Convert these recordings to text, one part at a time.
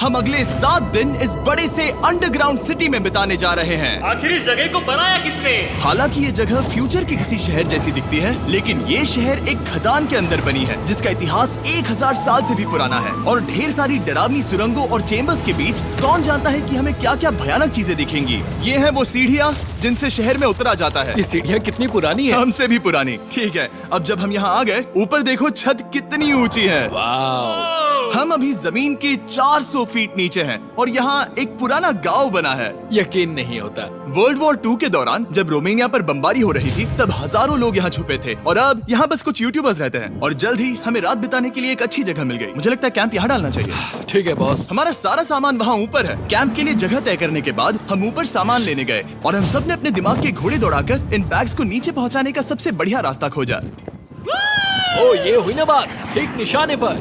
हम अगले 7 दिन इस बड़े से अंडरग्राउंड सिटी में बिताने जा रहे हैं। आखिर इस जगह को बनाया किसने? हालांकि ये जगह फ्यूचर के किसी शहर जैसी दिखती है, लेकिन ये शहर एक खदान के अंदर बनी है जिसका इतिहास 1000 साल से भी पुराना है और ढेर सारी डरावनी सुरंगों और चेम्बर्स के बीच कौन जानता है कि हमें क्या क्या भयानक चीजें दिखेंगी। ये है वो सीढ़ियाँ जिनसे शहर में उतरा जाता है। ये सीढ़ियाँ कितनी पुरानी है? हमसे भी पुरानी। ठीक है, अब जब हम यहाँ आ गए, ऊपर देखो छत कितनी ऊंची है। वाव! हम अभी जमीन के 400 फीट नीचे हैं और यहाँ एक पुराना गांव बना है। यकीन नहीं होता। वर्ल्ड वॉर 2 के दौरान जब रोमानिया पर बमबारी हो रही थी तब हजारों लोग यहाँ छुपे थे और अब यहाँ बस कुछ यूट्यूबर्स रहते हैं और जल्द ही हमें रात बिताने के लिए एक अच्छी जगह मिल गई। मुझे लगता है कैंप यहाँ डालना चाहिए। ठीक है बॉस। हमारा सारा सामान वहाँ ऊपर है। कैंप के लिए जगह तय करने के बाद हम ऊपर सामान लेने गए और हम सब ने अपने दिमाग के घोड़े दौड़ाकर इन बैग्स को नीचे पहुँचाने का सबसे बढ़िया रास्ता खोजा। ओ ये हुई ना बात, ठीक निशाने पर।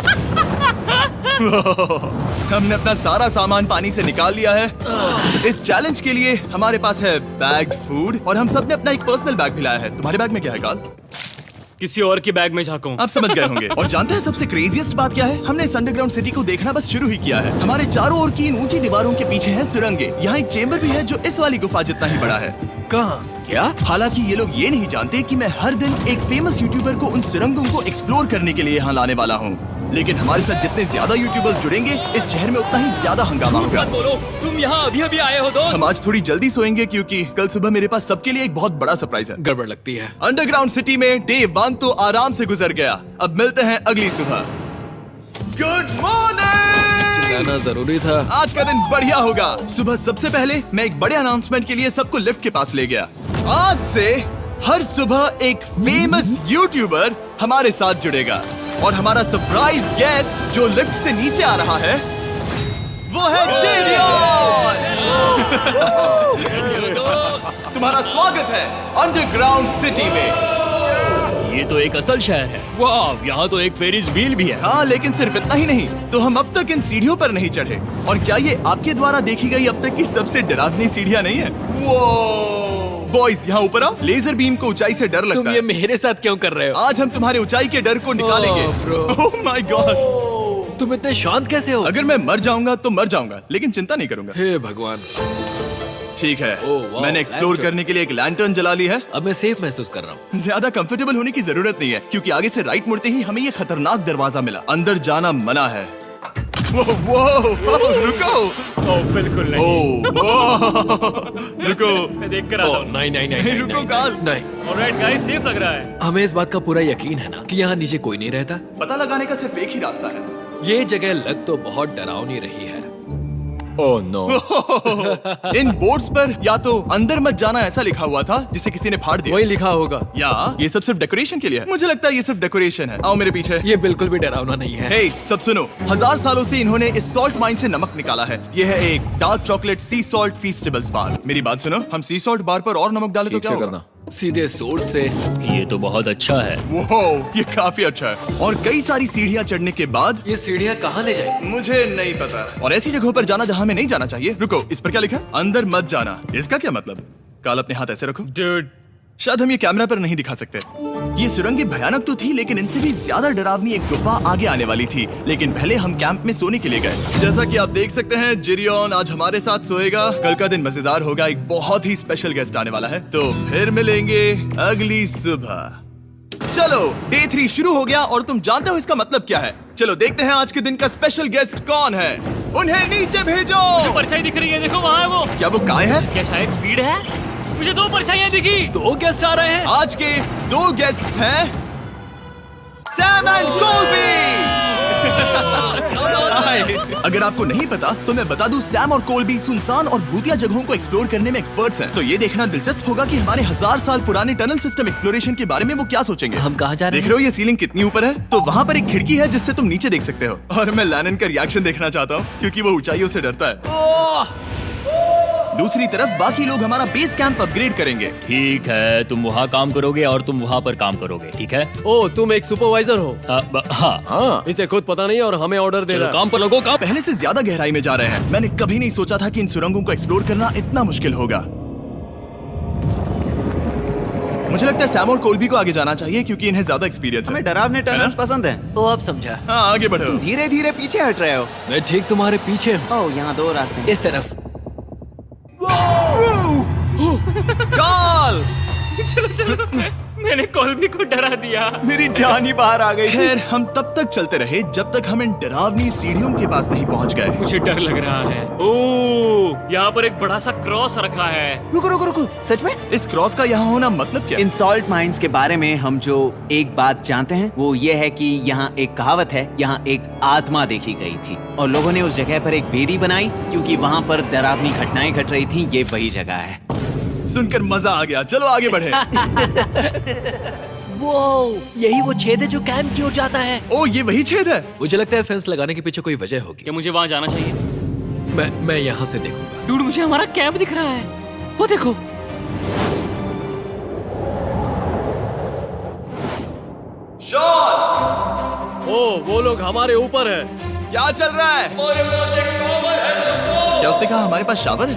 हमने अपना सारा सामान पानी से निकाल लिया है। इस चैलेंज के लिए हमारे पास है बैग्ड फूड और हम सब ने अपना एक पर्सनल बैग भी लाया है। तुम्हारे बैग में क्या है काल? किसी और की बैग में झांको। आप समझ गए होंगे। और जानते हैं सबसे क्रेजीएस्ट बात क्या है? हमने इस अंडरग्राउंड सिटी को देखना बस शुरू ही किया है। हमारे चारों ओर की इन ऊंची दीवारों के पीछे है सुरंगें। यहाँ एक चेम्बर भी है जो इस वाली गुफा जितना ही बड़ा है। कहाँ? क्या? हालांकि ये लोग ये नहीं जानते कि मैं हर दिन एक फेमस यूट्यूबर को उन सुरंगों को एक्सप्लोर करने के लिए यहाँ लाने वाला हूँ। लेकिन हमारे साथ जितने ज्यादा यूट्यूबर्स जुड़ेंगे इस शहर में उतना ही ज्यादा हंगामा होगा। बोलो, तुम यहाँ अभी अभी आए हो दोस्त। हम आज थोड़ी जल्दी सोएंगे क्योंकि कल सुबह मेरे पास सबके लिए एक बहुत बड़ा सरप्राइज है। गड़बड़ लगती है। अंडरग्राउंड सिटी में डे 1 तो आराम से गुजर गया। अब मिलते हैं अगली सुबह। Good morning. जाना जरूरी था। आज का दिन बढ़िया होगा। सुबह सबसे पहले मैं एक बड़े अनाउंसमेंट के लिए सबको लिफ्ट के पास ले गया। आज से हर सुबह एक फेमस यूट्यूबर हमारे साथ जुड़ेगा और हमारा सरप्राइज गेस्ट जो लिफ्ट से नीचे आ रहा है वो है जेडियन। तुम्हारा स्वागत है अंडरग्राउंड सिटी में। ये तो एक असल शहर है। वाह, यहाँ तो एक फेरिस व्हील भी है। हाँ, लेकिन सिर्फ इतना ही नहीं, तो हम अब तक इन सीढ़ियों पर नहीं चढ़े। और क्या ये आपके द्वारा देखी गई अब तक की सबसे डरावनी सीढ़ियाँ नहीं है? बॉयज यहाँ ऊपर आओ। लेजर बीम को ऊंचाई से डर लगता है। तुम ये मेरे साथ क्यों कर रहे हो? आज हम तुम्हारे ऊंचाई के डर को निकालेंगे। ओह माय गॉड, तुम इतने शांत कैसे हो? अगर मैं मर जाऊंगा तो मर जाऊंगा, लेकिन चिंता नहीं करूंगा। हे भगवान। ठीक है, वाह, मैंने एक्सप्लोर लैंटर्न। करने के लिए एक लैंटर्न जला ली है। अब मैं सेफ महसूस कर रहा हूँ। ज्यादा कंफर्टेबल होने की जरूरत नहीं है क्योंकि आगे से राइट मुड़ते ही हमें ये खतरनाक दरवाजा मिला। अंदर जाना मना है। रुको। बिल्कुल नहीं। रुको। मैं देख कर आता हूँ। नहीं नहीं नहीं नहीं, रुको काल। नहीं। ऑलराइट गाइस, सेफ लग रहा है। हमें इस बात का पूरा यकीन है ना कि यहाँ नीचे कोई नहीं रहता। पता लगाने का सिर्फ एक ही रास्ता है। ये जगह लग तो बहुत डरावनी रही है। Oh no. इन बोर्ड्स पर या तो अंदर मत जाना ऐसा लिखा हुआ था जिसे किसी ने फाड़ दिया। वही लिखा होगा। या ये सब सिर्फ डेकोरेशन के लिए है। मुझे लगता है ये सिर्फ डेकोरेशन है। आओ मेरे पीछे। ये बिल्कुल भी डरावना नहीं है। हे, सब सुनो। 1000 सालों से इन्होंने इस सॉल्ट माइन से नमक निकाला है। ये है एक डार्क चॉकलेट सी सॉल्ट फीस्टेबल्स बार। मेरी बात सुनो, हम सी सॉल्ट बार पर और नमक डाले तो ठीक क्या से होगा? करना। सीधे सोर्स से। ये तो बहुत अच्छा है। वो ये काफी अच्छा है। और कई सारी सीढ़ियाँ चढ़ने के बाद ये सीढ़ियाँ कहाँ ले जाएंगी? मुझे नहीं पता। और ऐसी जगहों पर जाना जहाँ हमें नहीं जाना चाहिए। रुको, इस पर क्या लिखा है? अंदर मत जाना। इसका क्या मतलब? काल अपने हाथ ऐसे रखो। डूड, शायद हम ये कैमरा पर नहीं दिखा सकते। ये सुरंगें भयानक तो थी, लेकिन इनसे भी ज्यादा डरावनी एक गुफा आगे आने वाली थी। लेकिन पहले हम कैंप में सोने के लिए गए। जैसा कि आप देख सकते हैं, जिरियन आज हमारे साथ सोएगा। कल का दिन मजेदार होगा। एक बहुत ही स्पेशल गेस्ट आने वाला है। तो फिर मिलेंगे अगली सुबह। चलो, डे 3 शुरू हो गया और तुम जानते हो इसका मतलब क्या है? चलो देखते हैं आज के दिन का स्पेशल गेस्ट कौन है। उन्हें नीचे भेजो। परछाई दिख रही है, देखो वहाँ है वो। क्या वो काय है? क्या शायद स्पीड है? मुझे 2 परछाइयाँ दिखी। 2 गेस्ट आ रहे हैं। आज के 2 गेस्ट्स हैं सैम एंड कोल्बी। अगर आपको नहीं पता तो मैं बता दूं, सैम और कोल्बी सुनसान और भूतिया जगहों को एक्सप्लोर करने में एक्सपर्ट्स हैं। तो ये देखना दिलचस्प होगा कि हमारे 1000 साल पुराने टनल सिस्टम एक्सप्लोरेशन के बारे में वो क्या सोचेंगे। हम कहाँ जा रहे देख रहे हो ये सीलिंग कितनी ऊपर है? तो वहाँ पर एक खिड़की है जिससे तुम नीचे देख सकते हो। और मैं लैनन का रिएक्शन देखना चाहता हूँ क्योंकि वो ऊंचाइयों से डरता है। दूसरी तरफ बाकी लोग हमारा बेस कैंप अपग्रेड करेंगे। ठीक है, तुम वहाँ काम करोगे और तुम वहाँ पर काम करोगे, ठीक है? ओ, तुम एक सुपरवाइजर हो? हाँ। इसे खुद पता नहीं और हमें ऑर्डर दे चलो रहा है। काम पर लगो। काम। पहले से ज्यादा गहराई में जा रहे हैं। मैंने कभी नहीं सोचा था कि इन सुरंगों को एक्सप्लोर करना इतना मुश्किल होगा। मुझे लगता है सैम और कोल्बी को आगे जाना चाहिए क्योंकि इन्हें ज्यादा एक्सपीरियंस है। हमें डरावने टनल्स पसंद हैं। वो अब समझा। हाँ आगे बढ़ो। धीरे धीरे पीछे हट रहे हो। मैं ठीक तुम्हारे पीछे हूँ। ओह, यहाँ 2 रास्ते हैं। इस तरफ। काल! मैंने कोल्बी को डरा दिया। मेरी जान ही बाहर आ गई थी। खैर हम तब तक चलते रहे जब तक हम इन डरावनी सीढ़ियों के पास नहीं पहुंच गए। मुझे डर लग रहा है। ओह, यहाँ पर एक बड़ा सा क्रॉस रखा है। रुको रुको रुको, सच में? इस क्रॉस का यहाँ होना मतलब क्या? इन सॉल्ट माइंस के बारे में हम जो एक बात जानते हैं वो ये है कि यहाँ एक कहावत है, यहाँ एक आत्मा देखी गई थी और लोगों ने उस जगह पर एक बेदी बनाई क्योंकि वहाँ पर डरावनी घटनाएं घट रही थी। ये वही जगह है। सुनकर मजा आ गया। चलो आगे बढ़े। वो यही वो छेद है जो कैंप की ओर जाता है। ओ ये वही छेद है। मुझे लगता है फेंस लगाने के पीछे कोई वजह होगी। क्या मुझे वहाँ जाना चाहिए? मैं यहाँ से देखूंगा। डूड, मुझे हमारा कैंप दिख रहा है। वो देखो। शॉन! ओ, वो लोग हमारे ऊपर है। क्या चल रहा है? क्या उसने कहा हमारे पास शावर है?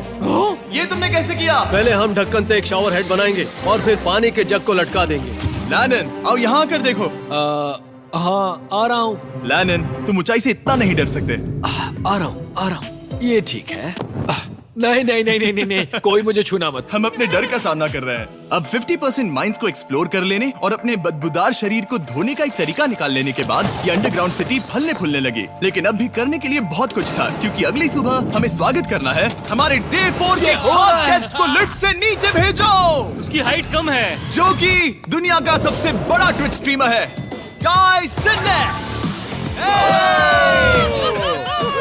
ये तुमने कैसे किया? पहले हम ढक्कन से एक शावर हेड बनाएंगे और फिर पानी के जग को लटका देंगे। लैनन आओ यहाँ आकर देखो। हाँ आ रहा हूँ। लैनन तुम ऊंचाई से इतना नहीं डर सकते। आ रहा हूँ। ये ठीक है। नहीं नहीं नहीं नहीं नहीं नहीं, कोई मुझे छूना मत। हम अपने डर का सामना कर रहे हैं। अब 50% माइंस को एक्सप्लोर कर लेने और अपने बदबूदार शरीर को धोने का एक तरीका निकाल लेने के बाद ये अंडरग्राउंड सिटी फलने फूलने लगी। लेकिन अब भी करने के लिए बहुत कुछ था क्योंकि अगली सुबह हमें स्वागत करना है। हमारे डे 4 के खास गेस्ट को लिफ्ट से नीचे भेजो। उसकी हाइट कम है। जो कि दुनिया का सबसे बड़ा ट्विच स्ट्रीमर है, गाय सिडनेक।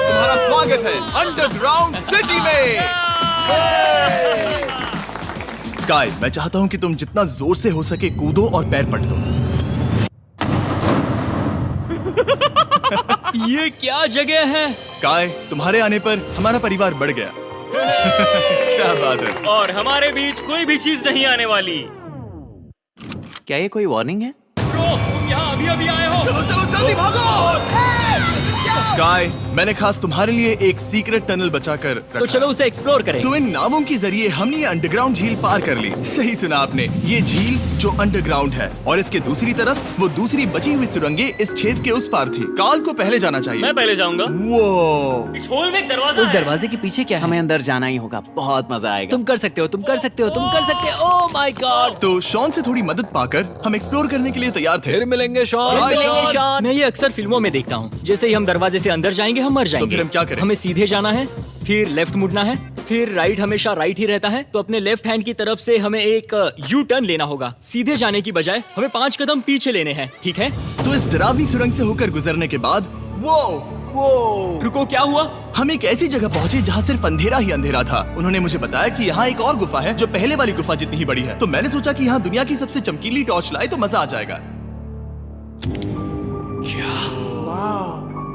तुम्हारा स्वागत है अंडरग्राउंड सिटी में। गाय, मैं चाहता हूँ कि तुम जितना जोर से हो सके कूदो और पैर पटको। ये क्या जगह है? गाय, तुम्हारे आने पर हमारा परिवार बढ़ गया। क्या बात है। और हमारे बीच कोई भी चीज नहीं आने वाली। क्या ये कोई वार्निंग है? ब्रो, तुम यहाँ अभी अभी आए हो। चलो चलो जल्दी भागो। गाय, मैंने खास तुम्हारे लिए एक सीक्रेट टनल बचाकर रखा। तो चलो उसे एक्सप्लोर करें। तो इन नावों के जरिए हमने ये अंडरग्राउंड झील पार कर ली। सही सुना आपने, ये झील जो अंडरग्राउंड है और इसके दूसरी तरफ वो दूसरी बची हुई सुरंगें इस छेद के उस पार थी। काल को पहले जाना चाहिए। मैं पहले जाऊंगा। वो इस होल में एक दरवाजा उस है। दरवाजे के पीछे क्या है? हमें अंदर जाना ही होगा। बहुत मजा आएगा। तुम कर सकते हो, तुम कर सकते हो, तुम कर सकते हो। Oh my God! तो शॉन से थोड़ी मदद पाकर हम एक्सप्लोर करने के लिए तैयार थे। फिर मिलेंगे शॉन। Bye, मिलेंगे शॉन। मैं ये अक्सर फिल्मों में देखता हूँ। जैसे ही हम दरवाजे से अंदर जाएंगे हम मर जाएंगे। फिर हम क्या करें? हमें सीधे जाना है, फिर लेफ्ट मुड़ना है, फिर राइट हमेशा राइट ही रहता है। तो अपने लेफ्ट हैंड की तरफ से हमें एक यू टर्न लेना होगा। सीधे जाने की बजाय हमें 5 कदम पीछे लेने हैं, ठीक है? तो इस डरावनी सुरंग से होकर गुजरने के बाद वो रुको, क्या हुआ? हम एक ऐसी जगह पहुंचे जहाँ सिर्फ अंधेरा ही अंधेरा था। उन्होंने मुझे बताया कि यहाँ एक और गुफा है जो पहले वाली गुफा जितनी ही बड़ी है। तो मैंने सोचा कि यहाँ दुनिया की सबसे चमकीली टॉर्च लाए तो मजा आ जाएगा।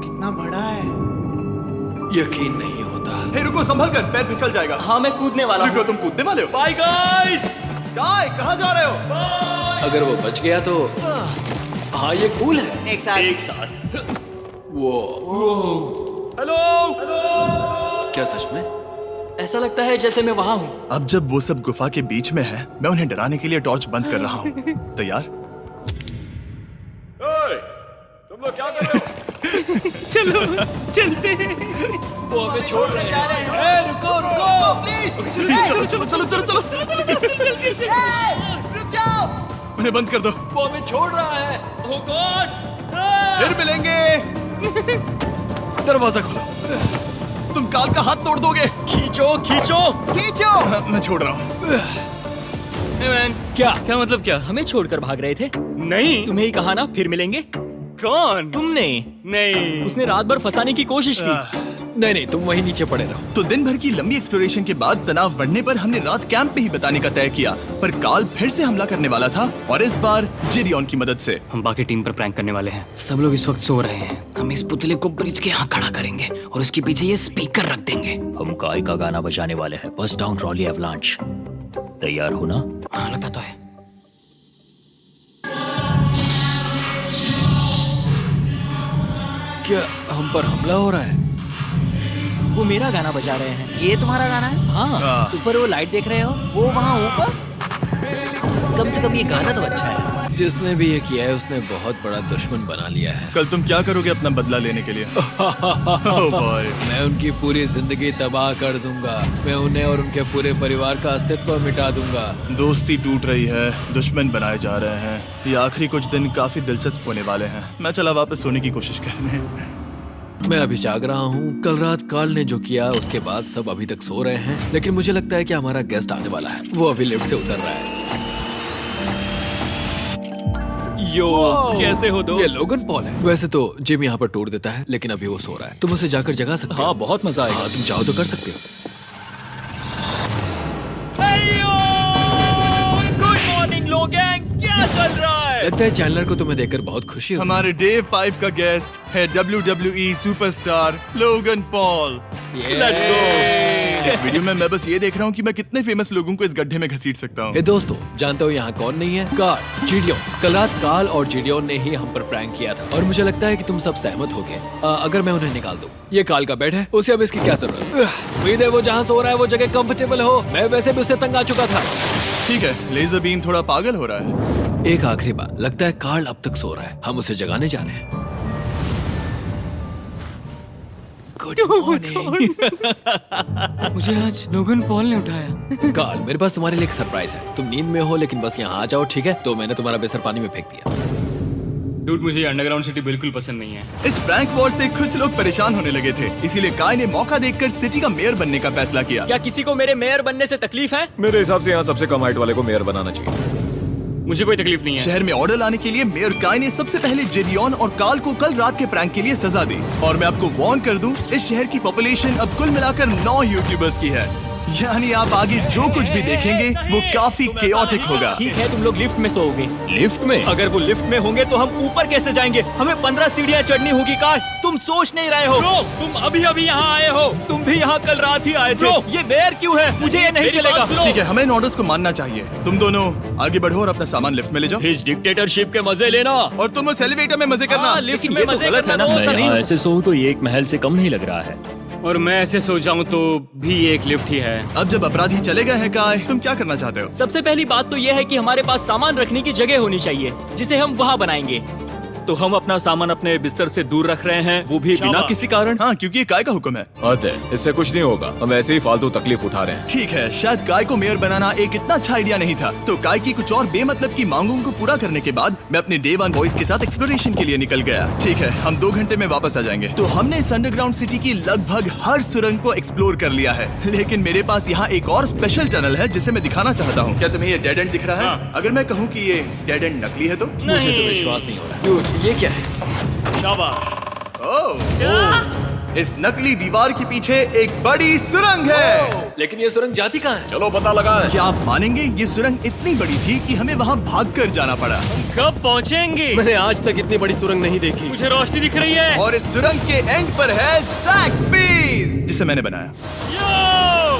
कितना बड़ा है। यकीन नहीं होता। हे रुको, संभल कर, पैर फिसल जाएगा। हाँ, मैं कूदने वाला रुको, हूँ। तुम कूदने वाले हो? Bye guys. गाय, कहाँ जा रहे हो? अगर वो बच गया तो हाँ ये कूल है। एक साथ। एक साथ। वो हेलो। क्या सच में? ऐसा लगता है जैसे मैं वहाँ हूँ। अब जब वो सब गुफा के बीच में है, मैं उन्हें डराने के लिए टॉर्च बंद कर रहा हूँ। तैयार? तुम लोग क्या कर रहे हो? चलो चलते हैं। वो हमें छोड़ रहे हैं। रुको रुको। चलो चलो चलो चलो चलो। उन्हें बंद कर दो। वो हमें छोड़ रहा है। Oh God! फिर मिलेंगे। दरवाजा खोलो। तुम काल का हाथ तोड़ दोगे। खींचो खींचो। हाँ, मैं छोड़ रहा हूँ। Hey man, क्या मतलब क्या? हमें छोड़कर भाग रहे थे? नहीं, तुम्हें ही कहा ना फिर मिलेंगे। कौन? तुमने? नहीं, उसने रात भर फंसाने की कोशिश की। नहीं तुम वहीं नीचे पड़े रहो। तो दिन भर की लंबी एक्सप्लोरेशन के बाद तनाव बढ़ने पर हमने रात कैंप पे ही बिताने का तय किया। पर काल फिर से हमला करने वाला था और इस बार जिरियन की मदद से। हम बाकी टीम पर प्रैंक करने वाले हैं। सब लोग इस वक्त सो रहे हैं। हम इस पुतले को ब्रिज के यहाँ खड़ा करेंगे और उसके पीछे ये स्पीकर रख देंगे। हम काय का गाना बजाने वाले हैं। बस डाउन रॉली एवलांच। तैयार हो ना? हाँ लगता तो है। क्या हम पर हमला हो रहा है? वो मेरा गाना बजा रहे हैं। ये तुम्हारा गाना है? हाँ, ऊपर वो लाइट देख रहे हो? वो वहाँ ऊपर? कम से कम ये गाना तो अच्छा है। जिसने भी ये किया है उसने बहुत बड़ा दुश्मन बना लिया है। कल तुम क्या करोगे अपना बदला लेने के लिए? Oh boy. मैं उनकी पूरी जिंदगी तबाह कर दूंगा। मैं उन्हें और उनके पूरे परिवार का अस्तित्व मिटा दूंगा। दोस्ती टूट रही है, दुश्मन बनाए जा रहे हैं। ये आखिरी कुछ दिन काफी दिलचस्प होने वाले हैं। मैं चला वापस सोने की कोशिश करने। मैं अभी जाग रहा हूँ। कल रात कार्ल ने जो किया उसके बाद सब अभी तक सो रहे हैं, लेकिन मुझे लगता है कि हमारा गेस्ट आने वाला है। वो अभी लिफ्ट से उतर रहा है। यो, कैसे हो ये दोस्त? लोगन पॉल है। वैसे तो जिम यहाँ पर टूर देता है, लेकिन अभी वो सो रहा है। तुम उसे जाकर जगा सकते हो। हाँ, बहुत मजा आएगा। हाँ, तुम चाहो तो कर सकते हो। गुड मॉर्निंग लोगैंग, क्या चल रहा है? लगता है चैनलर को तुम्हें देखकर बहुत खुशी हो। हमारे डे 5 का गेस्ट है WWE superstar Logan Paul. Let's go। इस वीडियो में मैं बस ये देख रहा हूँ कि मैं कितने फेमस लोगों को इस गड्ढे में घसीट सकता हूँ। हे दोस्तों, जानते हो यहाँ कौन नहीं है? कार्ल, जिडियोन। कल रात कार्ल और जिडियोन ने ही हम पर प्रैंक किया था और मुझे लगता है कि तुम सब सहमत होगे अगर मैं उन्हें निकाल दूं। ये कार्ल का बेड है, उसे अब इसकी क्या जरूरत है? उम्मीद है वो जहाँ सो रहा है वो जगह कंफर्टेबल हो। मैं वैसे भी उससे तंग आ चुका था। ठीक है, लेजर बीम थोड़ा पागल हो रहा है। एक आखिरी बात, लगता है कार्ल अब तक सो रहा है। हम उसे जगाने जा रहे हैं। Good morning. मुझे आज लोगन पॉल ने उठाया। कार्ल, मेरे पास तुम्हारे लिए एक सरप्राइज है। तुम नींद में हो लेकिन बस यहाँ आ जाओ, ठीक है? तो मैंने तुम्हारा बिस्तर पानी में फेंक दिया। डूड, मुझे अंडरग्राउंड सिटी बिल्कुल पसंद नहीं है। इस प्रैंक वॉर से कुछ लोग परेशान होने लगे थे, इसीलिए काय ने मौका देखकर सिटी का मेयर बनने का फैसला किया। क्या किसी को मेरे मेयर बनने से तकलीफ है? मेरे हिसाब से यहाँ सबसे कम हाइट वाले को मेयर बनाना चाहिए। मुझे कोई तकलीफ नहीं है। शहर में ऑर्डर लाने के लिए मेयर काय ने सबसे पहले जिडियोन और कार्ल को कल रात के प्रैंक के लिए सजा दी। और मैं आपको वार्न कर दूं, इस शहर की पॉपुलेशन अब कुल मिलाकर 9 यूट्यूबर्स की है। यानी आप आगे जो कुछ भी देखेंगे वो काफी केओटिक होगा। ठीक है, तुम लोग लिफ्ट में सोओगे। लिफ्ट में? अगर वो लिफ्ट में होंगे तो हम ऊपर कैसे जाएंगे? हमें 15 सीढ़ियाँ चढ़नी होगी। काय, तुम सोच नहीं रहे हो। तुम अभी अभी यहाँ आए हो। तुम भी यहाँ कल रात ही आए थे। ये देर क्यों है? मुझे ये नहीं चलेगा। ठीक है, हमें इन ऑर्डर्स को मानना चाहिए। तुम दोनों आगे बढ़ो और अपना सामान लिफ्ट में ले जाओ। इस डिक्टेटरशिप के मजे लेना। और तुम उस एलिवेटर में मजे करना। लिफ्ट में मजे करना दोस्त। मैं यहाँ ऐसे सोऊं तो ये एक महल से कम नहीं लग रहा है। और मैं ऐसे सो जाऊं तो भी एक लिफ्ट ही है। अब जब अपराधी चले गए हैं काय, तुम क्या करना चाहते हो? सबसे पहली बात तो यह है कि हमारे पास सामान रखने की जगह होनी चाहिए जिसे हम वहाँ बनाएंगे। तो हम अपना सामान अपने बिस्तर से दूर रख रहे हैं, वो भी बिना किसी कारण। हाँ, क्योंकि ये काय का हुक्म है। अतः इससे कुछ नहीं होगा, हम ऐसे ही फालतू तकलीफ उठा रहे हैं। ठीक है, शायद काय को मेयर बनाना एक इतना अच्छा आइडिया नहीं था। तो काय की कुछ और बेमतलब की मांगों को पूरा करने के बाद मैं अपने डे 1 बॉयज के साथ एक्सप्लोरेशन के लिए निकल गया। ठीक है, हम 2 घंटे में वापस आ जाएंगे। तो हमने इस अंडरग्राउंड सिटी की लगभग हर सुरंग को एक्सप्लोर कर लिया है, लेकिन मेरे पास यहाँ एक और स्पेशल टनल है जिसे मैं दिखाना चाहता हूँ। क्या तुम्हें ये डेड एंड दिख रहा है? हाँ। अगर मैं कहूँ कि ये डेड एंड नकली है तो? मुझे तो विश्वास नहीं हो रहा। Dude, ये क्या है? ओह, इस नकली दीवार के पीछे एक बड़ी सुरंग है। लेकिन ये सुरंग जाती कहाँ है? चलो पता लगाएं। क्या आप मानेंगे, ये सुरंग इतनी बड़ी थी कि हमें वहाँ भागकर जाना पड़ा। कब पहुँचेंगे? मैंने आज तक इतनी बड़ी सुरंग नहीं देखी। मुझे रोशनी दिख रही है। और इस सुरंग के एंड पर है ज़ैक्सबीज़, जिसे मैंने बनाया।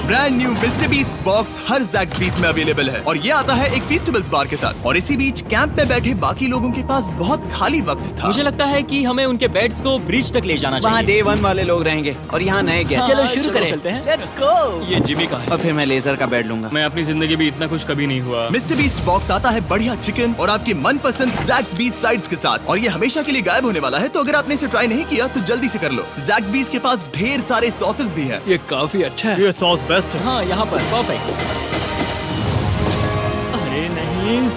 Brand new Mister Beast box हर ज़ैक्सबीज़ में अवेलेबल है और ये आता है एक फेस्टिवल्स बार के साथ। और इसी बीच कैंप में बैठे बाकी लोगों के पास बहुत खाली वक्त था। मुझे लगता है कि हमें उनके बेड्स को ब्रिज तक ले जाना वहाँ चाहिए। डे 1 वाले लोग रहेंगे और यहाँ नए गेस्ट। चलो शुरू करें। चलते हैं। Let's go। ये जिमी का है। और फिर मैं लेजर का बेड लूंगा। मैं अपनी जिंदगी में इतना कुछ कभी नहीं हुआ। मिस्टर बीस्ट बॉक्स आता है बढ़िया चिकन और आपके मनपसंद ज़ैक्सबीज़ साइड्स के साथ, और ये हमेशा के लिए गायब होने वाला है। तो अगर आपने इसे ट्राई नहीं किया तो जल्दी से कर लो। ज़ैक्सबीज़ के पास ढेर सारे सॉसेस भी हैं। ये काफी अच्छा है। ये सॉस बेस्ट है। हाँ, यहाँ पर परफेक्ट। अरे नहीं।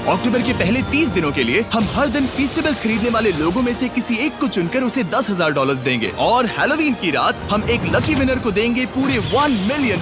अक्टूबर के पहले 30 दिनों के लिए हम हर दिन फेस्टिवल्स खरीदने वाले लोगों में से किसी एक को चुनकर उसे $10,000 देंगे, और हैलोवीन की रात हम एक लकी विनर को देंगे पूरे $1 मिलियन।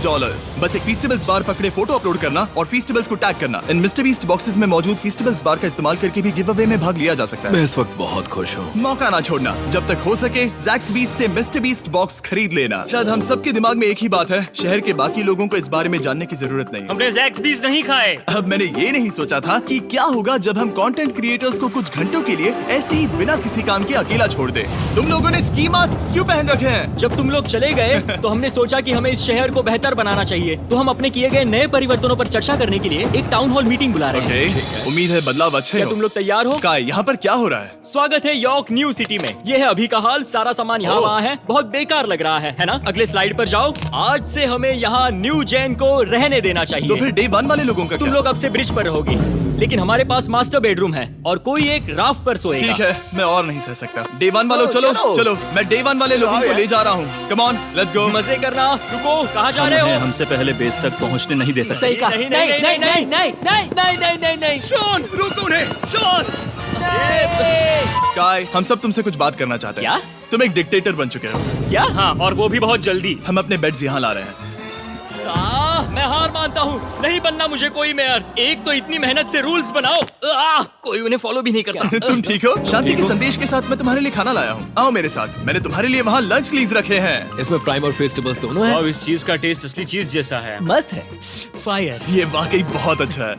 बस एक फेस्टिवल्स बार पकड़े फोटो अपलोड करना और फेस्टिवल्स को टैग करना। इन मिस्टर बीस्ट बॉक्सेस में मौजूद फेस्टिवल्स बार का इस्तेमाल करके भी गिव अवे में भाग लिया जा सकता है। मैं इस वक्त बहुत खुश हूँ। मौका ना छोड़ना, जब तक हो सके ज़ैक्सबीज़ से मिस्टर बीस्ट बॉक्स खरीद लेना। शायद हम सबके दिमाग में एक ही बात है, शहर के बाकी लोगों को इस बारे में जानने की जरूरत नहीं। हमने ज़ैक्सबीज़ नहीं खाए। अब मैंने ये नहीं सोचा था कि क्या होगा जब हम कंटेंट क्रिएटर्स को कुछ घंटों के लिए ऐसे ही बिना किसी काम के अकेला छोड़ दे। तुम लोगों ने स्की मास्क क्यों पहन रखे हैं? जब तुम लोग चले गए तो हमने सोचा कि हमें इस शहर को बेहतर बनाना चाहिए। तो हम अपने किए गए नए परिवर्तनों पर चर्चा करने के लिए एक टाउन हॉल मीटिंग बुला रहे हैं। ओके, उम्मीद है बदलाव अच्छे क्या हो। तुम लोग तैयार हो? काय, यहाँ पर क्या हो रहा है? स्वागत है यॉर्क न्यू सिटी में। ये है अभी का हाल। सारा सामान यहाँ वहाँ है। बहुत बेकार लग रहा है ना? अगले स्लाइड पर जाओ। आज से हमें यहाँ न्यू जेन को रहने देना तो चाहिए। फिर डे 1 वाले लोगों का तुम क्या? लोग अब से ब्रिज पर होगी, लेकिन हमारे पास मास्टर बेडरूम है और कोई एक राफ्ट पर सोएगा। ठीक है, मैं और नहीं सह सकता। डे 1 वालों चलो चलो, मैं डे 1 वाले लोगों को ले जा रहा हूँ। Come on, let's go. मजे करना। रुको, कहाँ जा रहे हो? हमसे पहले बेस तक पहुंचने नहीं दे सकते। सही कहा। नहीं, नहीं, नहीं, नहीं, नहीं नहीं नहीं नहीं नहीं नहीं। शॉन, रुको उन्हें। शॉन, काय, हम सब तुमसे कुछ बात करना चाहते हैं। क्या? तुम एक डिक्टेटर बन चुके हो। क्या? हाँ, और वो भी बहुत जल्दी। हम अपने बेड्स यहाँ ला रहे हैं। मैं हार मानता हूँ, नहीं बनना मुझे कोई मेयर। एक तो इतनी मेहनत से रूल्स बनाओ, कोई उन्हें फॉलो भी नहीं करता। तुम ठीक हो? शांति के संदेश के साथ मैं तुम्हारे लिए खाना लाया हूँ। आओ मेरे साथ, मैंने तुम्हारे लिए वहाँ लंच लीज रखे हैं। इसमें प्राइम और फेस्टिवल्स दोनों हैं। अब इस चीज का टेस्ट असली चीज जैसा है। मस्त है। फायर। ये वाकई बहुत अच्छा है।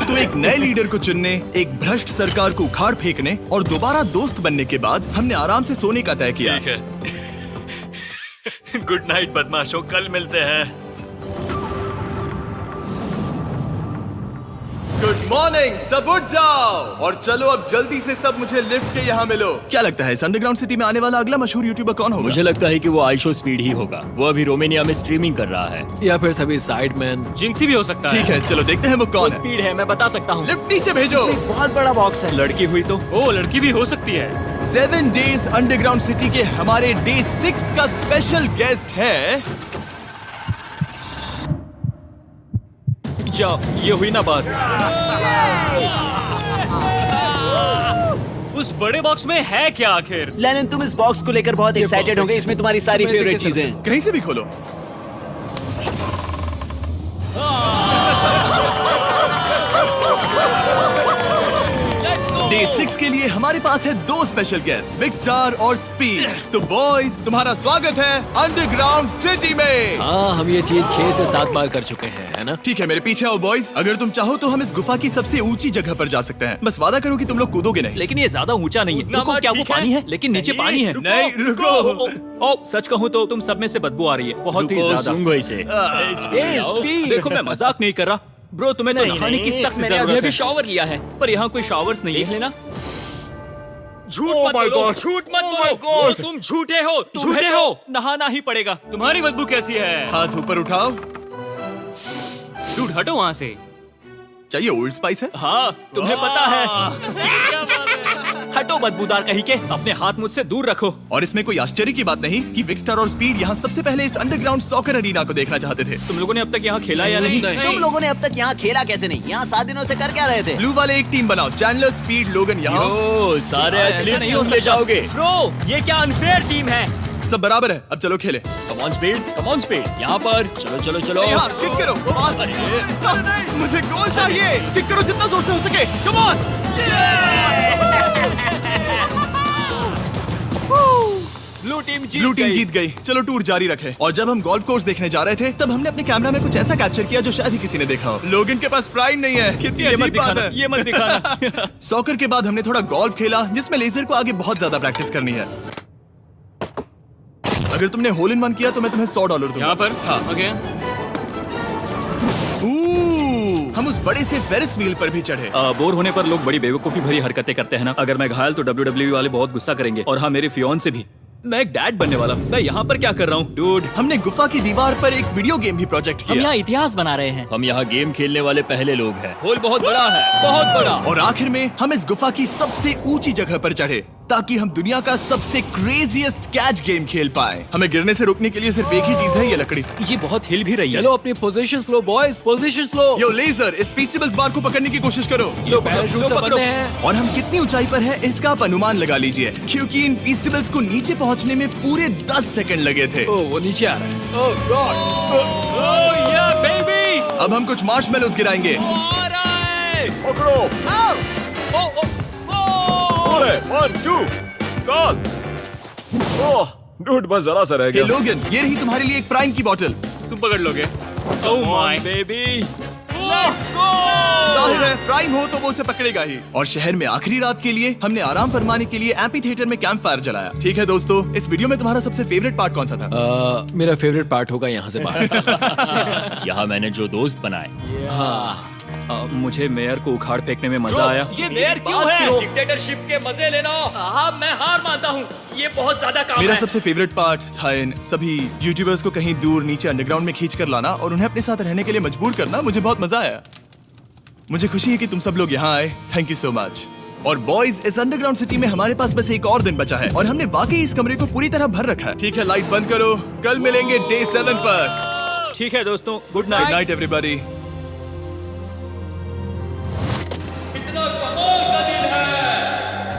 तो एक नए लीडर को चुनने, एक भ्रष्ट सरकार को उखाड़ फेंकने और दोबारा दोस्त बनने के बाद हमने आराम से सोने का तय किया। गुड नाइट बदमाशों, कल मिलते हैं। गुड मॉर्निंग, सब उठ जाओ और चलो अब जल्दी से सब मुझे लिफ्ट के यहाँ मिलो। क्या लगता है इस अंडरग्राउंड सिटी में आने वाला अगला मशहूर यूट्यूबर कौन होगा? मुझे लगता है कि वो आइशो स्पीड ही होगा। वो अभी रोमानिया में स्ट्रीमिंग कर रहा है। या फिर सभी साइडमैन। जिंक्सी भी हो सकता ठीक है, चलो देखते हैं वो कौन है। स्पीड है, मैं बता सकता हूँ। लिफ्ट नीचे भेजो। बहुत बड़ा बॉक्स है। लड़की हुई तो ओ लड़की भी हो सकती है। 7 डेज अंडरग्राउंड सिटी के हमारे डे 6 का स्पेशल गेस्ट है। जाओ, ये हुई ना बात। उस बड़े बॉक्स में है क्या आखिर? लेनिन, तुम इस बॉक्स को लेकर बहुत एक्साइटेड होंगे। इसमें तुम्हारी सारी वैसे फेवरेट कैसे चीजें हैं। कहीं से भी खोलो। डे 6 के लिए हमारे पास है 2 स्पेशल गेस्ट, बिग स्टार और स्पीड। तो बॉयज, तुम्हारा स्वागत है अंडरग्राउंड सिटी में। हाँ, हम ये चीज 6 से 7 बार कर चुके हैं, है ना? ठीक है, मेरे पीछे आओ बॉयज। अगर तुम चाहो तो हम इस गुफा की सबसे ऊंची जगह पर जा सकते हैं। बस वादा करो कि तुम लोग कूदोगे नहीं। लेकिन ये ज्यादा ऊंचा नहीं है। उतना रुको, बात क्या वो ठीक है? पानी है? लेकिन नीचे नहीं, पानी है। नहीं, रुको। ओ, सच कहूँ तो तुम सब में से बदबू आ रही है, बहुत ही ज्यादा। सूंघो इसे। ए, स्पीड। देखो, मैं मजाक नहीं कर रहा ब्रो, तुम्हें तो नहाने की सख्त मैंने अभी जरूरत अभी है। शावर लिया है। पर यहाँ कोई शावर्स नहीं देख है। लेना। झूठ Oh मत my बोलो, God. झूठ मत Oh my बोलो। God. ओ, तुम झूठे हो, तुम्हें झूठे तो हो। नहाना ही पड़ेगा। तुम्हारी बदबू कैसी है? हाथ ऊपर उठाओ। डूड, हटो वहाँ से। क्या ये ओल्ड स्पाइस है? हाँ, तुम्हें पता है। हटो बदबूदार कहीं के, अपने हाथ मुझसे दूर रखो। और इसमें कोई आश्चर्य की बात नहीं कि बिग स्टार और स्पीड यहाँ सबसे पहले इस अंडरग्राउंड सॉकर अरीना को देखना चाहते थे। तुम लोगों ने अब तक यहाँ खेला या नहीं? तुम लोगों ने अब तक यहाँ खेला कैसे नहीं? यहाँ 7 दिनों से कर क्या रहे थे? ब्लू वाले एक टीम बनाओ, चैंडलर, स्पीड, लोगन यहाँ। ओ, सारे ऐसा एथलीट्स नहीं नहीं हो ले जाओगे। ब्रो, ये क्या अनफेयर टीम है। सब बराबर है, अब चलो खेले। Come on speed, come on speed. यहाँ पर चलो चलो चलो। यहाँ किक करो, पास। मुझे गोल चाहिए। किक करो जितना जोर से हो सके। Come on. ब्लू टीम जीत गई। चलो टूर जारी रखें। और जब हम गोल्फ कोर्स देखने जा रहे थे तब हमने अपने कैमरा में कुछ ऐसा कैप्चर किया जो शायद ही किसी ने देखा हो। लोगन के पास प्राइम नहीं है। कितनी अजीब बात है। ये मत दिखाना। सॉकर के बाद हमने थोड़ा गोल्फ खेला जिसमें लेजर को आगे बहुत ज्यादा प्रैक्टिस करनी है। अगर तुमने होल इन वन किया तो मैं तुम्हें $100 दूंगा। यहाँ पर? हाँ। ओके। हम उस बड़े से फेरिस व्हील पर भी चढ़े। बोर होने पर लोग बड़ी बेवकूफी भरी हरकतें करते हैं ना। अगर मैं घायल तो WWE वाले बहुत गुस्सा करेंगे, और हाँ, मेरे फियोन से भी। मैं एक डैड बनने वाला। मैं यहाँ पर क्या कर रहा हूँ डूड? हमने गुफा की दीवार पर एक वीडियो गेम भी प्रोजेक्ट हम किया। यहाँ इतिहास बना रहे हैं। हम यहाँ गेम खेलने वाले पहले लोग हैं। होल बहुत बड़ा है, बहुत बड़ा। और आखिर में हम इस गुफा की सबसे ऊंची जगह पर चढ़े ताकि हम दुनिया का सबसे क्रेजीएस्ट कैच गेम खेल पाए। हमें गिरने से रोकने के लिए सिर्फ एक ही चीज है, ये लकड़ी। ये बहुत हिल भी रही है। चलो अपनी पोजीशंस लो बॉयज, पोजीशंस लो। यो लेजर, इस फेस्टिवल्स बार को पकड़ने की कोशिश करो। लो पैराशूट से बंधे हैं। और हम कितनी ऊंचाई पर है इसका आप अनुमान लगा लीजिए, क्योंकि इन फेस्टिवल्स को नीचे पहुंचने में पूरे 10 सेकंड लगे थे। ओ, वो नीचे आ रहा है। ओह गॉड। ओह या बेबी। अब हम कुछ मार्शमेलोस गिराएंगे। पकड़ो। अरे 1 2 कॉल। ओह डूड, बस जरा सा रह हे गया। लोगन, ये रही तुम्हारे लिए एक प्राइम की बोतल। तुम पकड़ लोगे? Oh my baby. जाहिर है प्राइम हो तो वो उसे पकड़ेगा ही। और शहर में आखिरी रात के लिए हमने आराम फरमाने के लिए एम्पी थिएटर में कैंप फायर जलाया। ठीक है दोस्तों, इस वीडियो में तुम्हारा सबसे फेवरेट पार्ट कौन सा था? मेरा फेवरेट पार्ट होगा यहाँ से बाहर। यहाँ मैंने जो दोस्त बनाए। हाँ, मुझे मेयर को उखाड़ फेंकने में मजा आया। ये मेयर क्यों है? डिक्टेटरशिप के मजे लेना। हाँ, मैं हार मानता हूँ। ये बहुत ज्यादा काम मेरा है। सबसे फेवरेट पार्ट था इन सभी यूट्यूबर्स को कहीं दूर नीचे अंडरग्राउंड में खींच कर लाना और उन्हें अपने साथ रहने के लिए मजबूर करना। मुझे बहुत मजा आया। मुझे खुशी है कि तुम सब लोग यहाँ आए। Thank you so much. और बॉयज, इस अंडरग्राउंड सिटी में हमारे पास बस एक और दिन बचा है और हमने वाकई इस कमरे को पूरी तरह भर रखा है। ठीक है, लाइट बंद करो। कल मिलेंगे डे 7 पर। ठीक है दोस्तों, good good night. Night everybody.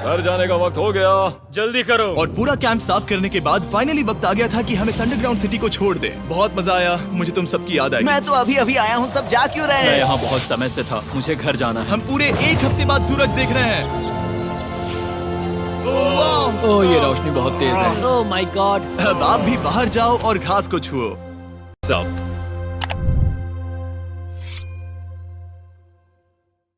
घर जाने का वक्त हो गया। जल्दी करो। और पूरा कैंप साफ करने के बाद फाइनली वक्त आ गया था कि हम इस अंडरग्राउंड सिटी को छोड़ दें। बहुत मजा आया, मुझे तुम सबकी याद आई। मैं तो अभी अभी आया हूँ, सब जा क्यों रहे मैं हैं? यहाँ बहुत समय से था, मुझे घर जाना है। हम पूरे एक हफ्ते बाद सूरज देख रहे हैं। वाह! ओह, ये रोशनी बहुत तेज है। Oh my God. अब आप भी बाहर जाओ और घास को छुओ। सब